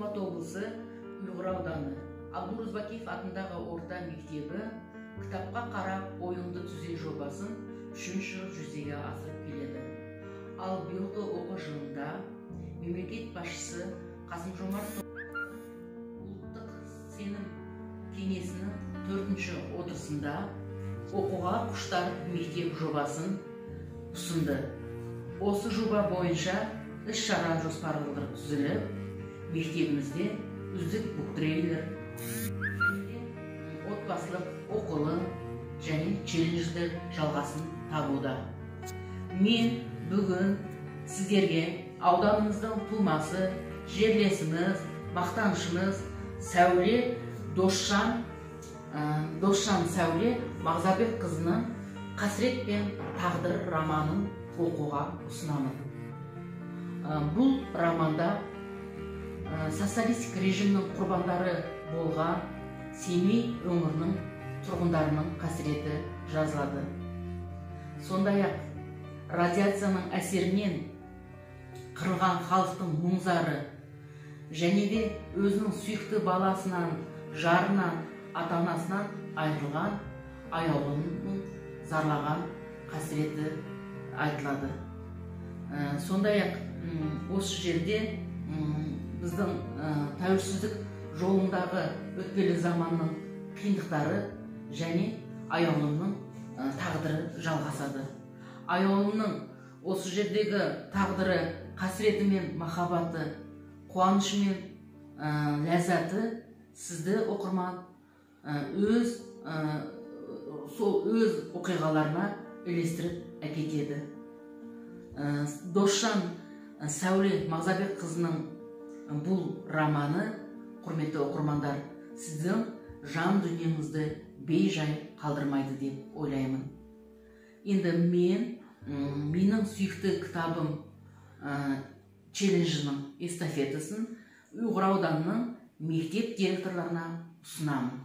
Алматы облысы Ұйғыр ауданы Абдурuz Бакиев атындағы орта мектебі кітапқа қарап ойыңды түзе жобасын 3-ші жыл жүзеге асырып келеді. Ал биылғы оқу жылында мемлекет басшысы Қасым-Жомарт ұлттық сенім кеңесінің 4-ші отырысында оқуға құштар мектеп жобасын ұсынды. Осы жоба бойынша іс-шара жоспарлары түзіліп, мектебімізде үздік буктрейлер, отбасылық оқулы және челленджді жалғасын табуда. Мен бүгін сіздерге ауданымыздың тумасы, жерлесіміз, мақтанышымыз Сәуле Досжан Сәуле Мағзабекқызының «Қасірет пен тағдыр» романын оқуға ұсынамын. Бұл романда социалистік режимнің құрбандары болған Семей өңірінің тұрғындарының қасіреті жазылады. Сондай-ақ радиацияның әсерінен қырылған халықтың мұң-зары және де өзінің сүйікті баласынан, жарынан, ата-анасынан айырылған аяулының зарлаған қасіреті айтылады. Сондай-ақ осы жерде біздің тәуелсіздік жолындағы өтпелі заманның қиындықтары және аяулымның тағдыры жалғасады. Аяулымның осы жердегі тағдыры қасіреті мен махаббаты, қуанышы мен ләззаты сізді оқырман өз оқиғаларына үйлестіріп әкетеді. Досжан Сәуле Мағзабекқызының бұл романы, құрметті оқырмандар, сіздің жан дүниеңізді бей-жай қалдырмайды деп ойлаймын. Енді менің сүйікті кітабым челленджінің эстафетасын Ұйғыр ауданының мектеп директорларына ұсынамын.